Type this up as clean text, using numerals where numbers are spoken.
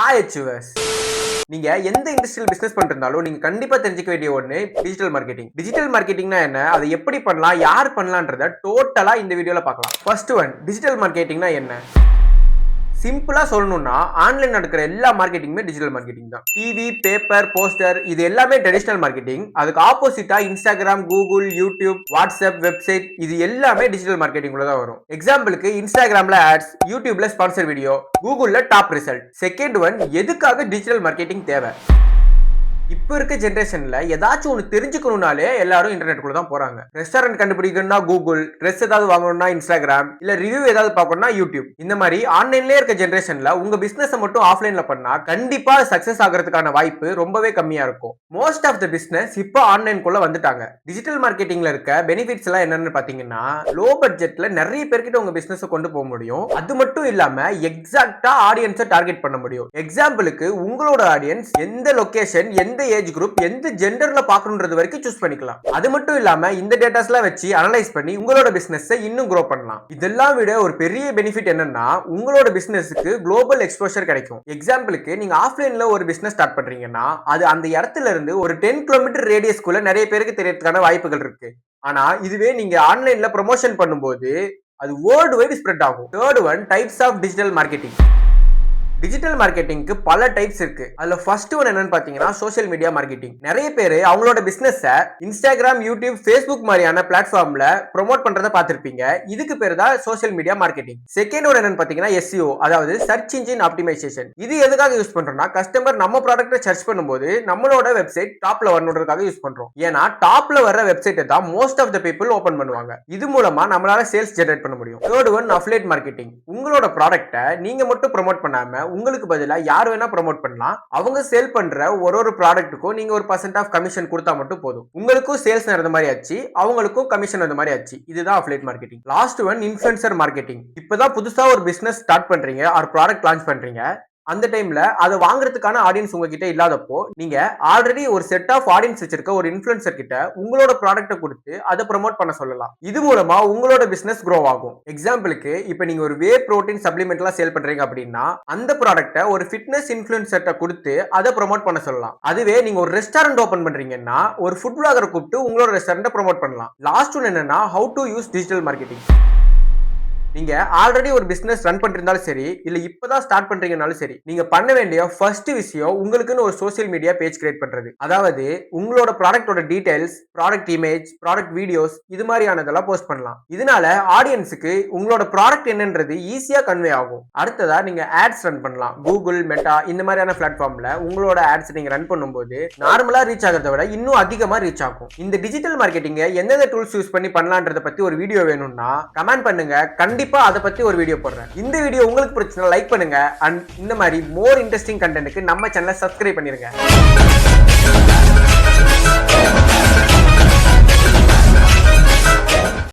Hi achievers. நீங்க எந்த industrial business பண்ணிருந்தாலும் நீங்க கண்டிப்பா தெரிஞ்சுக்க வேண்டிய ஒண்ணு டிஜிட்டல் மார்க்கெட்டிங். டிஜிட்டல் மார்க்கெட்டிங்னா என்ன, அதை எப்படி பண்ணலாம், யார் பண்ணலாம்ன்றத டோட்டலா இந்த வீடியோல பார்க்கலாம். ஃபர்ஸ்ட் ஒன், டிஜிட்டல் மார்க்கெட்டிங்னா என்ன? சிம்பிளா சொல்லணும்னா ஆன்லைன் நடக்கிற எல்லா மார்க்கெட்டிங்குமே டிஜிட்டல் மார்க்கெட்டிங் தான். டிவி, பேப்பர், போஸ்டர் இது எல்லாமே ட்ரெடிஷனல் மார்க்கெட்டிங். அதுக்கு ஆப்போசிட்டா Instagram, Google, YouTube, WhatsApp, website இது எல்லாமே டிஜிட்டல் மார்க்கெட்டிங் உள்ள தான் வரும். எக்ஸாம்பிளுக்கு இன்ஸ்டாகிராம்ல ஆட்ஸ், யூடியூப்ல ஸ்பான்சர் வீடியோ, கூகுள்ல டாப் ரிசல்ட். செகண்ட் ஒன், எதுக்காக டிஜிட்டல் மார்க்கெட்டிங் தேவை? இப்ப இருக்க ஜெனரேஷன்ல ஏதாச்சும் ஒன்று தெரிஞ்சுக்கணும்னாலே எல்லாரும் இன்டர்நெட்டுக்குள்ள தான் போறாங்க. ரெஸ்டாரண்ட் கண்டுபிடிக்கணும்னா கூகுள், ட்ரெஸ் ஏதாவது வாங்கணும்னா இன்ஸ்டாகிராம், இல்ல ரிவ்யூ ஏதாவது பார்க்கணும்னா யூடியூப். இந்த மாதிரி ஆன்லைன்லயே இருக்க ஜெனரேஷன்ல உங்க பிசினஸ் மட்டும் ஆஃப்லைன்ல பண்ணா கண்டிப்பா சக்சஸ் ஆகிறதுக்கான வாய்ப்பு ரொம்பவே கம்மியா இருக்கும். மோஸ்ட் ஆஃப் த பிசினஸ் இப்போ ஆன்லைன்குள்ள வந்துட்டாங்க. டிஜிட்டல் மார்க்கெட்டிங்ல இருக்க பெனிஃபிட்ஸ் எல்லாம் என்னன்னு பாத்தீங்கன்னா, லோ பட்ஜெட்ல நிறைய பேர்கிட்ட உங்க பிசினஸ் கொண்டு போக முடியும். அது மட்டும் இல்லாம எக்ஸாக்டா ஆடியன்ஸை டார்கெட் பண்ண முடியும். எக்ஸாம்பிளுக்கு உங்களோட ஆடியன்ஸ் எந்த லொகேஷன், எந்த ஏஜ் குரூப், எந்த ஜெண்டர்ல பார்க்கணும்ன்றது வரைக்கும் சூஸ் பண்ணிக்கலாம். அது மட்டும் இல்லாம இந்த டேட்டாஸ்லாம் வச்சு அனலைஸ் பண்ணி உங்களோட பிசினஸ் இன்னும் grow பண்ணலாம். இதெல்லாம் விட ஒரு பெரிய பெனிஃபிட் என்னன்னா, உங்களோட பிசினஸ்க்கு குளோபல் எக்ஸ்போஷர் கிடைக்கும். எக்ஸாம்பிளுக்கு நீங்க ஆஃப்லைன்ல ஒரு பிசினஸ் ஸ்டார்ட் பண்றீங்கன்னா, அது அந்த இடத்துல இருந்து ஒரு 10 கிலோமீட்டர் ரேடியஸ்க்குள்ள நிறைய பேருக்கு தெரியறதுக்கான வாய்ப்புகள் இருக்கு. ஆனா இதுவே நீங்க ஆன்லைன்ல ப்ரமோஷன் பண்ணும்போது அது வேர்ல்டு வைட் ஸ்ப்ரெட் ஆகும். Third one, types of digital marketing. Digital மார்க்கெட்டிங்க்கு பல டைப்ஸ் இருக்கு. அதுல ஃபர்ஸ்ட் ஒன் என்னன்னு பாத்தீங்கன்னா சோஷியல் மீடியா மார்க்கெட்டிங். நிறைய பேர் அவங்களோட பிசினஸ் இன்ஸ்டாகிராம், யூடியூப், ஃபேஸ்புக் மாதிரியான பிளாட்ஃபார்ம்ல ப்ரோமோட் பண்றத பார்த்திருப்பீங்க. இதுக்கு பேர் தான் social media marketing. Second one என்னன்னு பாத்தீங்கன்னா SEO, அதாவது சர்ச் இன்ஜின் ஆப்டிமைசேஷன். இது எதுக்காக யூஸ் பண்றோம்னா, கஸ்டமர் நம்ம ப்ராடக்ட்டை சர்ச் பண்ணும்போது நம்மளோட வெப்சைட் டாப்ல வரணுன்றதுக்காக யூஸ் பண்றோம். ஏன்னா டாப்ல வர வெப்சைட்டை தான் most of the people open பண்ணுவாங்க. இது மூலமா நம்மளால சேல்ஸ் ஜெனரேட் பண்ண முடியும். Third one, affiliate marketing. உங்களோட ப்ராடக்ட்டை நீங்க மட்டும் ப்ரோமோட் பண்ணாம உங்களுக்கு பதிலா யார் வேணா ப்ரோமோட் பண்ணலாம். அவங்க சேல் பண்ற ஒரு ப்ராடக்ட்டுக்கும் நீங்க ஒரு % ஆஃப் கமிஷன் கொடுத்தா மட்டும் போதும். உங்களுக்கும் சேல்ஸ் நடந்த மாதிரி ஆச்சு, அவங்களுக்கும் கமிஷன் வந்த மாதிரி ஆச்சு. இதுதான் affiliate marketing. Last one, influencer marketing. இப்பதான் புதுசா ஒரு பிசினஸ் ஸ்டார்ட் பண்றீங்க, ஒரு ப்ராடக்ட் லான்ச் பண்றீங்க. அந்த டைம்ல அதை வாங்குறதுக்கான ஆடியன்ஸ் உங்ககிட்ட இல்லாதப்போ நீங்க ஆல்ரெடி ஒரு செட் ஆஃப் ஆடியன்ஸ் வச்சிருக்க ஒரு இன்ஃப்ளூயன்சர் கிட்ட உங்களோட ப்ராடக்ட்டை கொடுத்து அதை ப்ரோமோட் பண்ண சொல்லலாம். இது மூலமா உங்களோட பிசினஸ் க்ரோ ஆகும். எக்ஸாம்பிளுக்கு இப்ப நீங்க ஒரு வே புரோட்டீன் சப்ளிமெண்ட் எல்லாம் சேல் பண்றீங்க அப்படின்னா, அந்த ப்ராடக்ட்டை ஒரு ஃபிட்னஸ் இன்ஃப்ளூயன்சர்ட்ட கொடுத்து அதை ப்ரோமோட் பண்ண சொல்லலாம். அதுவே நீங்க ஒரு ரெஸ்டாரண்ட் ஓபன் பண்றீங்கன்னா, ஒரு ஃபுட் பிளாகரை கூப்பிட்டு உங்களோட ரெஸ்டாரண்ட்டை ப்ரோமோட் பண்ணலாம். லாஸ்ட் ஒன் என்னன்னா, how to use digital marketing. நீங்க ஆல்ரெடி ஒரு பிசினஸ் ரன் பண்ணிருந்தாலும் சரி, இல்ல இப்பதான் ஸ்டார்ட் பண்றீங்கனாலும் சரி, நீங்க பண்ண வேண்டிய ஃபர்ஸ்ட் விஷயம் உங்களுக்குன்னு ஒரு சோஷியல் மீடியா பேஜ் கிரியேட் பண்றது. அதாவது உங்களோட ப்ராடக்ட்டோட details, product image, product videos இது மாதிரியானதெல்லாம் போஸ்ட் பண்ணலாம். இதனால ஆடியன்ஸுக்கு உங்களோட ப்ராடக்ட் என்னன்றது ஈஸியா கன்வே ஆகும். அடுத்ததா நீங்க ஆட்ஸ் ரன் பண்ணலாம். கூகுள், மெட்டா இந்த மாதிரியான பிளாட்ஃபார்ம்ல உங்களோட ஆட்ஸ் நீங்க ரன் பண்ணும்போது நார்மலா ரீச் ஆகிறத விட இன்னும் அதிகமா ரீச் ஆகும். இந்த டிஜிட்டல் மார்க்கெட்டிங் எந்தெந்த டூல்ஸ் யூஸ் பண்ணி பண்ணலான்றத பத்தி ஒரு வீடியோ வேணும்னா கமெண்ட் பண்ணுங்க. கண்டிப்பா அதை பத்தி ஒரு வீடியோ போடுறேன். இந்த வீடியோ உங்களுக்கு பிடிச்சா லைக் பண்ணுங்க. அண்ட் இந்த மாதிரி மோர் இன்ட்ரெஸ்டிங் கண்டென்ட்க்கு நம்ம சேனலை சப்ஸ்கிரைப் பண்ணிருங்க.